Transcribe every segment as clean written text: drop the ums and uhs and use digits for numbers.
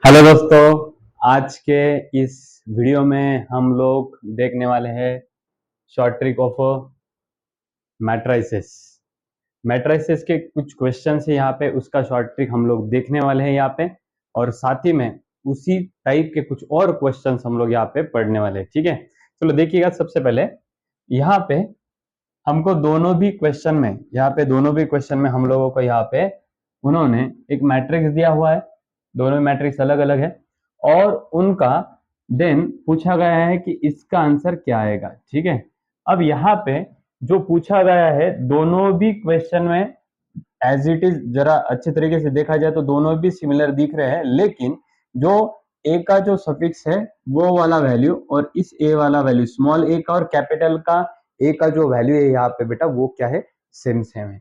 Hello दोस्तों, आज के इस वीडियो में हम लोग देखने वाले हैं short trick of matrices. Matrices के कुछ क्वेश्चन है यहाँ पे, उसका शॉर्ट ट्रिक हम लोग देखने वाले हैं यहाँ पे, और साथ ही में उसी टाइप के कुछ और क्वेश्चंस हम लोग यहाँ पे पढ़ने वाले हैं। ठीक है, चलो देखिएगा। सबसे पहले यहाँ पे हमको दोनों भी क्वेश्चन में हम लोगों को यहाँ पे उन्होंने एक मैट्रिक्स दिया हुआ है। दोनों मैट्रिक्स अलग अलग है और उनका देन पूछा गया है कि इसका आंसर क्या आएगा। ठीक है, अब यहाँ पे जो पूछा गया है दोनों भी क्वेश्चन में एज इट इज जरा अच्छे तरीके से देखा जाए तो दोनों भी सिमिलर दिख रहे हैं, लेकिन जो ए का जो सफिक्स है वो वाला वैल्यू और इस ए वाला वैल्यू, स्मॉल ए का और कैपिटल का ए का जो वैल्यू है यहाँ पे बेटा वो क्या है, सेम सेम है।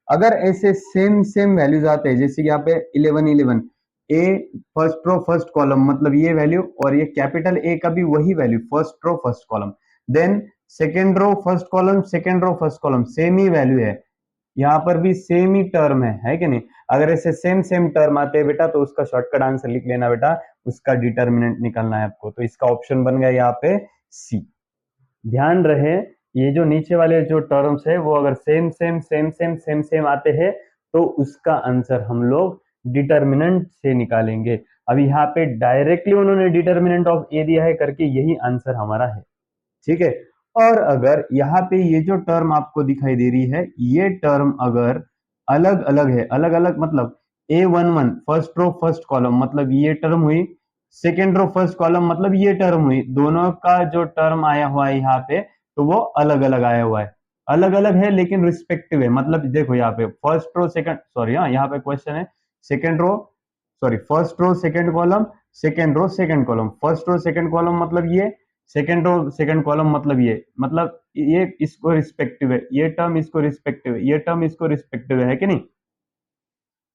अगर ऐसे सेम सेम वैल्यूज आते हैं, जैसे कि यहाँ पे 11 11 ए फर्स्ट रो फर्स्ट कॉलम मतलब ये वैल्यू, और ये कैपिटल ए का भी वही value first row first column, then second row first column second row first column same ही वैल्यू है, यहाँ पर भी सेम ही टर्म है कि नहीं। अगर ऐसे सेम सेम टर्म आते हैं बेटा तो उसका शॉर्टकट आंसर लिख लेना बेटा, उसका डिटर्मिनेंट निकालना है आपको। तो इसका ऑप्शन बन गया यहाँ पे सी। ध्यान रहे ये जो नीचे वाले जो टर्म्स है वो अगर same same same same same same आते हैं तो उसका आंसर हम लोग डिटर्मिनेंट से निकालेंगे। अब यहाँ पे डायरेक्टली उन्होंने डिटर्मिनेंट ऑफ ए दिया है करके यही आंसर हमारा है। ठीक है, और अगर यहाँ पे ये जो टर्म आपको दिखाई दे रही है ये टर्म अगर अलग अलग है, अलग अलग मतलब A11 first row first column मतलब ये टर्म हुई, सेकेंड रो फर्स्ट कॉलम मतलब ये टर्म हुई, दोनों का जो टर्म आया हुआ है यहाँ पे तो वो अलग अलग आया हुआ है। अलग अलग है लेकिन रिस्पेक्टिव है, मतलब देखो यहाँ पे फर्स्ट रो सेकंड, सॉरी हाँ यहाँ पे क्वेश्चन है second row, sorry first row second column second row second column, first row second column मतलब ये, सेकेंड रो सेकेंड कॉलम मतलब ये इसको रिस्पेक्टिव है, ये टर्म इसको रिस्पेक्टिव है, ये टर्म इसको रिस्पेक्टिव है कि नहीं।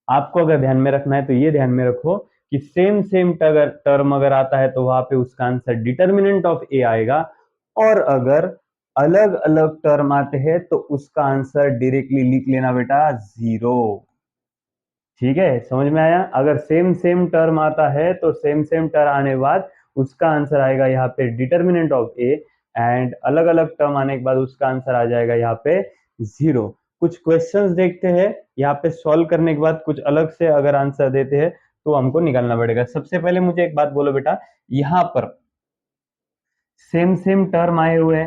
आपको अगर ध्यान में रखना है तो ये ध्यान में रखो कि सेम सेम टर्म अगर आता है तो वहां पे उसका आंसर डिटर्मिनेंट ऑफ ए आएगा, और अगर अलग अलग टर्म आते हैं तो उसका आंसर डायरेक्टली लिख लेना बेटा जीरो। ठीक है, समझ में आया। अगर सेम सेम टर्म आता है तो सेम सेम टर्म आने बाद उसका आंसर आएगा यहाँ पे डिटर्मिनेंट ऑफ ए, एंड अलग अलग टर्म आने के बाद उसका आंसर आ जाएगा यहाँ पे जीरो। कुछ क्वेश्चंस देखते हैं, यहाँ पे सॉल्व करने के बाद कुछ अलग से अगर आंसर देते हैं तो हमको निकालना पड़ेगा। सबसे पहले मुझे एक बात बोलो बेटा, यहाँ पर सेम सेम टर्म आए हुए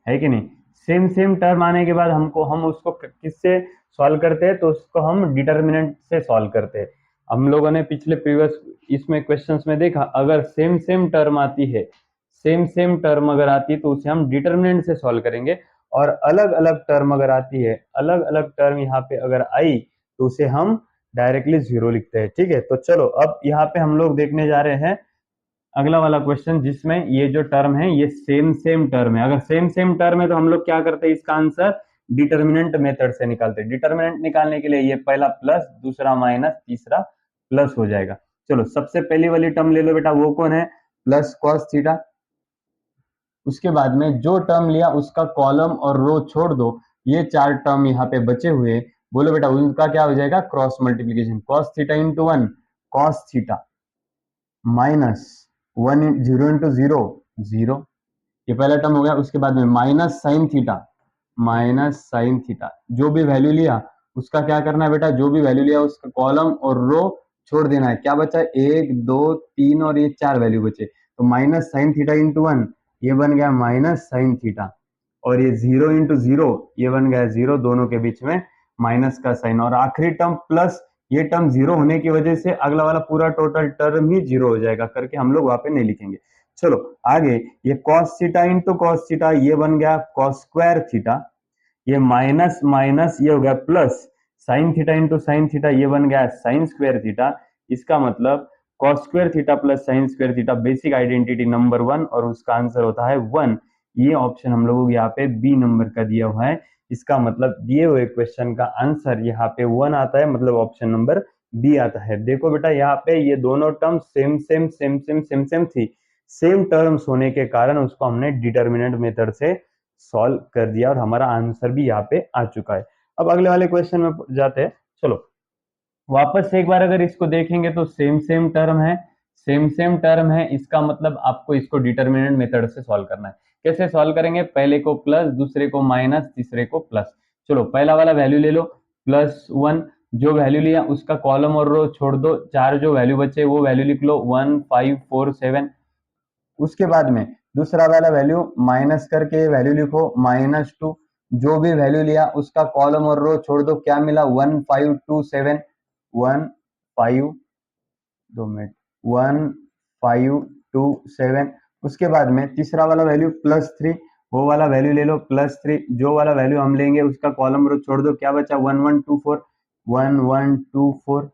है कि नहीं। सेम सेम टर्म आने के बाद हम उसको किससे सॉल्व करते हैं, तो उसको हम डिटर्मिनेंट से सॉल्व करते हैं। हम लोगों ने पिछले प्रीवियस इसमें क्वेश्चंस में देखा, अगर सेम सेम टर्म आती है, सेम सेम टर्म अगर आती है तो उसे हम डिटर्मिनेंट से सॉल्व करेंगे, और अलग अलग टर्म अगर आती है, अलग अलग टर्म यहाँ पे अगर आई तो उसे हम डायरेक्टली जीरो लिखते हैं। ठीक है, तो चलो अब यहाँ पे हम लोग देखने जा रहे हैं अगला वाला क्वेश्चन, जिसमें ये जो टर्म है ये सेम सेम टर्म है। अगर सेम सेम टर्म है तो हम लोग क्या करते हैं, इसका आंसर डिटर्मिनेंट मेथड से निकालते हैं। डिटर्मिनेंट निकालने के लिए ये पहला प्लस, दूसरा माइनस, तीसरा प्लस हो जाएगा। चलो सबसे पहली वाली टर्म ले लो बेटा, वो कौन है, प्लस कॉस थीटा। उसके बाद में जो टर्म लिया उसका कॉलम और रो छोड़ दो, ये चार टर्म यहाँ पे बचे हुए, बोलो बेटा उनका क्या हो जाएगा, cross multiplication. Cos theta into one cos theta, minus one zero into zero zero, ये पहला टर्म हो गया। उसके बाद में minus sine theta, minus sine theta, जो भी वैल्यू लिया उसका क्या करना है बेटा, जो भी वैल्यू लिया उसका कॉलम और रो छोड़ देना है। क्या बचा, एक दो तीन और ये चार वैल्यू बचे, तो minus sine theta into one, ये बन गया माइनस साइन थीटा, और ये जीरो इंटू जीरो, ये बन गया जीरो, दोनों के बीच में माइनस का साइन, और आखिरी टर्म प्लस, ये टर्म जीरो होने की वजह से अगला वाला पूरा टोटल टर्म ही जीरो हो जाएगा करके हम लोग वहां पे नहीं लिखेंगे। चलो आगे, ये cos theta into cos theta, ये बन गया cos स्क्वायर थीटा, ये माइनस माइनस ये हो गया plus, sine theta into sine theta, ये बन गया साइन स्क्वायर थीटा। इसका मतलब cos square theta plus sine square theta basic identity number one, और उसका आंसर होता है वन। ये ऑप्शन हम लोगों को यहाँ पे बी नंबर का दिया हुआ है। इसका मतलब दिए हुए क्वेश्चन का आंसर यहाँ पे वन आता है, मतलब ऑप्शन नंबर बी आता है। देखो बेटा यहाँ पे ये दोनों term same same same same same same थी, सेम टर्म्स होने के कारण उसको हमने डिटर्मिनेंट मेथड से सॉल्व कर दिया, और हमारा आंसर भी यहाँ पे आ चुका है। अब अगले वाले क्वेश्चन में जाते हैं। चलो वापस से एक बार अगर इसको देखेंगे तो सेम सेम टर्म है, सेम सेम टर्म है, इसका मतलब आपको इसको डिटर्मिनेंट मेथड से सॉल्व करना है। कैसे सॉल्व करेंगे? पहले को प्लस, दूसरे को माइनस, तीसरे को प्लस। चलो पहला वाला वैल्यू ले लो +1, जो वैल्यू लिया उसका कॉलम और रो छोड़ दो, चार जो वैल्यू बचे वो वैल्यू लिख लो 1 5 4 7। उसके बाद में दूसरा वाला वैल्यू माइनस करके वैल्यू लिखो -2, जो भी वैल्यू लिया उसका कॉलम और रो छोड़ दो, क्या मिला 1 5 2 7, 1 5 2 मिनट 1 5 2 7। उसके बाद में तीसरा वाला वैल्यू +3, वो वाला वैल्यू ले लो +3, जो वाला वैल्यू हम लेंगे उसका कॉलम रो छोड़ दो, क्या बचा 1 1 2 4, 1 1 2 4।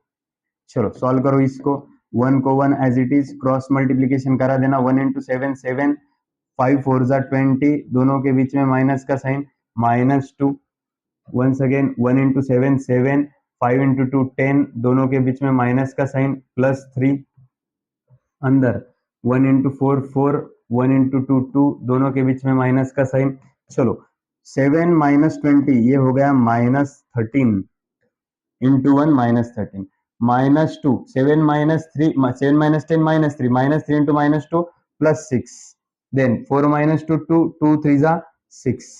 चलो सॉल्व करो इसको, 1 को 1 as it is cross multiplication करा देना, 1 इंटू 7 7, 5 4 जा 20, दोनों के बीच में माइनस का sign -2। Once again 1 into 7 7, 5 into 2 10, दोनों के बीच में माइनस का साइन +3। अंदर 1 इंटू 4 4, 1 इंटू 2 2, दोनों के बीच में माइनस का साइन। चलो 7 -20 ये हो गया -13 इंटू 1 -13, -2 7 -3 7 -10 -3, -3 into -2 +6, देन 4 -2 2 2 3 जा 6।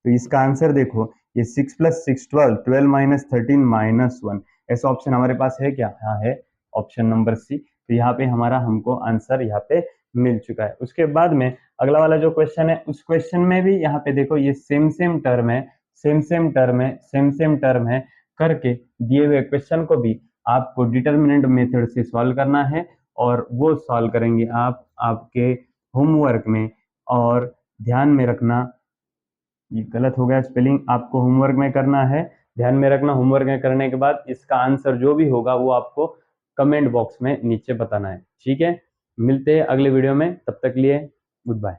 तो इसका आंसर देखो, ये 6 + 6 12, 12 -13 -1, ऐसा ऑप्शन हमारे पास है क्या? हाँ है, ऑप्शन नंबर सी। तो यहाँ पे हमारा हमको आंसर यहाँ पे मिल चुका है। उसके बाद में अगला वाला जो क्वेश्चन है, उस क्वेश्चन में भी यहाँ पे देखो ये सेम सेम टर्म है, सेम सेम टर्म है, सेम सेम टर्म है करके दिए हुए क्वेश्चन को भी आपको डिटर्मिनेंट मेथड से सॉल्व करना है, और वो सॉल्व करेंगे आप आपके होमवर्क में। और ध्यान में रखना, ये गलत हो गया स्पेलिंग, आपको होमवर्क में करना है, ध्यान में रखना। होमवर्क में करने के बाद इसका आंसर जो भी होगा वो आपको कमेंट बॉक्स में नीचे बताना है, ठीक है? मिलते हैं अगले वीडियो में, तब तक लिए गुड बाय।